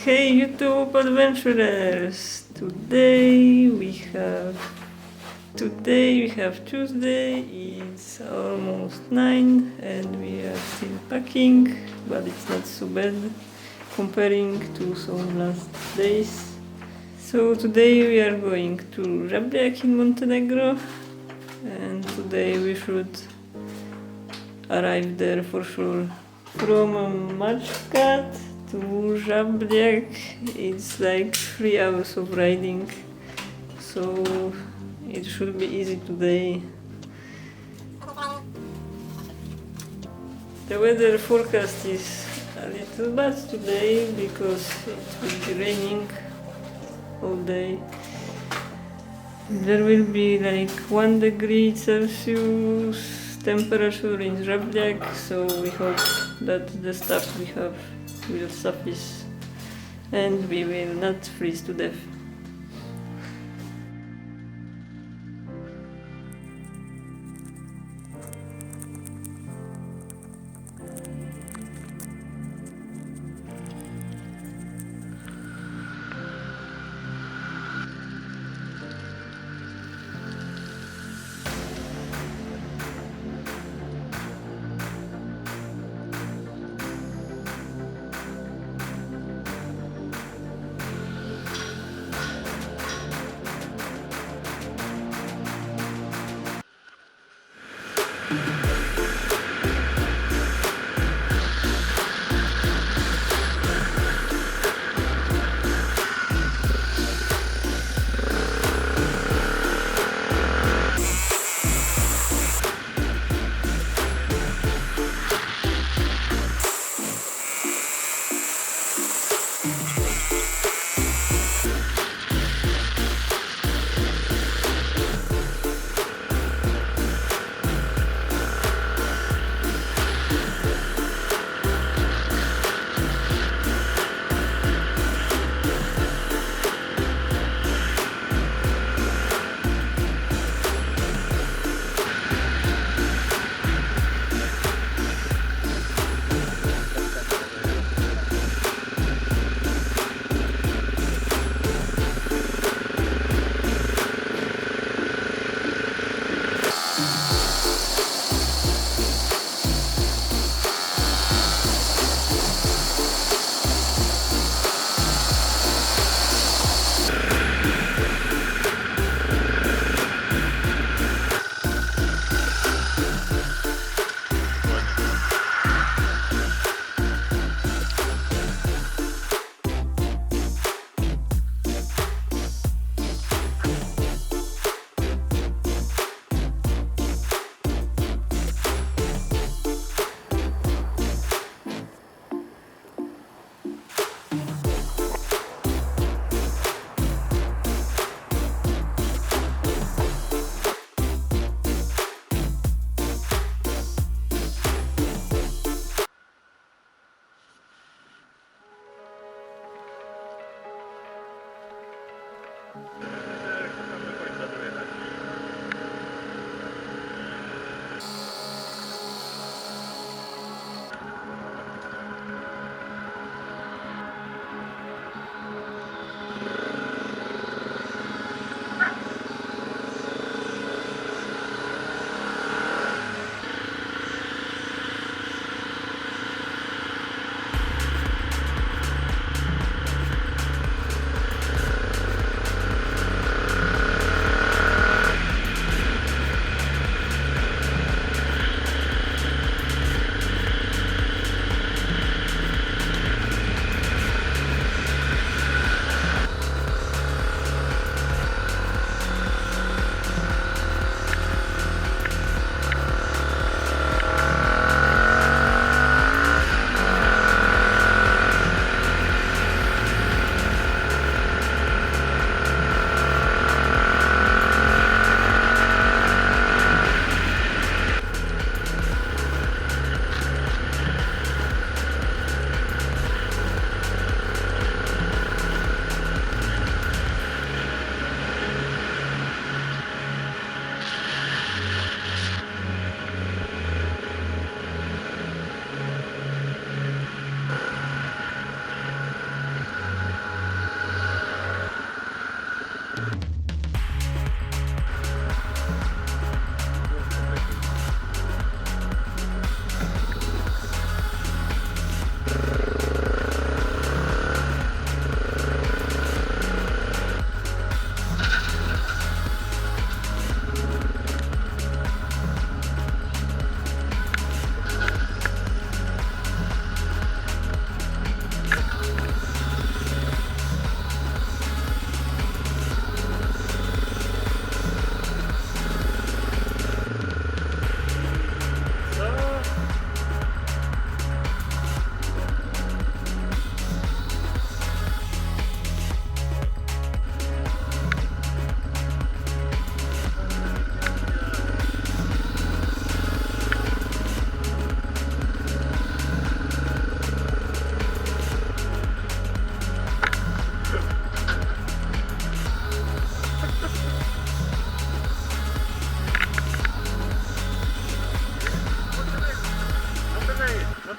Hey YouTube adventurers! Today we have Tuesday, it's almost 9 and we are still packing, but it's not so bad comparing to some last days. So today we are going to Żabliak in Montenegro and today we should arrive there for sure. From Maczkat to Żabliak it's like 3 hours of riding, so it should be easy today. The weather forecast is a little bad today because it will be raining all day. There will be like 1 degree Celsius temperature in Żabliak, so we hope that the stuff we have will suffice and we will not freeze to death.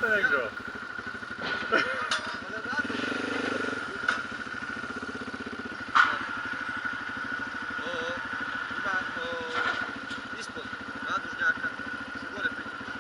Montenegro. Ispod nadvožnjaka se gore priključi.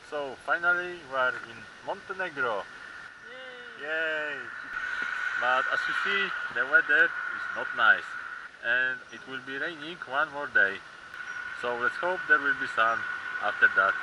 So finally we are in Montenegro. Yay! But as you see, the weather is not nice and it will be raining one more day. So let's hope there will be sun after that.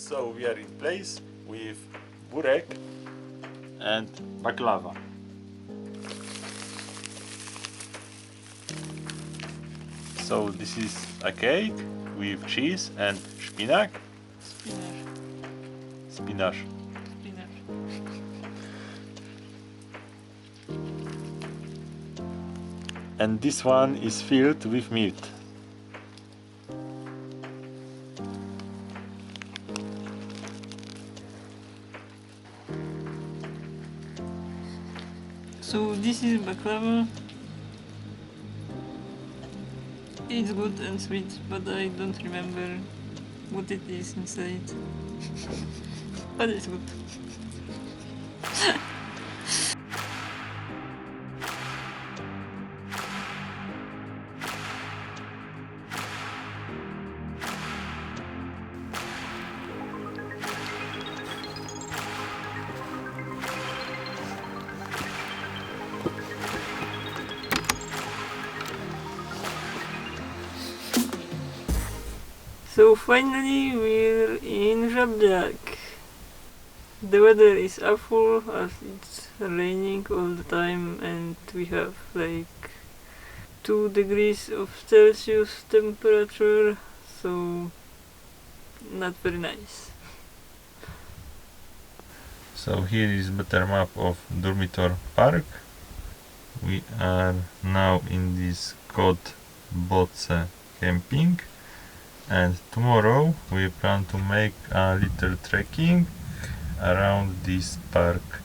So we are in place with burek and baklava. So this is a cake with cheese and spinach. Spinach. Spinach. Spinach. And this one is filled with meat. So this is baklava. It's good and sweet, but I don't remember what it is inside. But it's good. So finally we're in Żabjak. The weather is awful as it's raining all the time and we have like 2 degrees of Celsius temperature, so not very nice. So here is better map of Durmitor Park. We are now in this Kot Boce camping, and tomorrow we plan to make a little trekking around this park.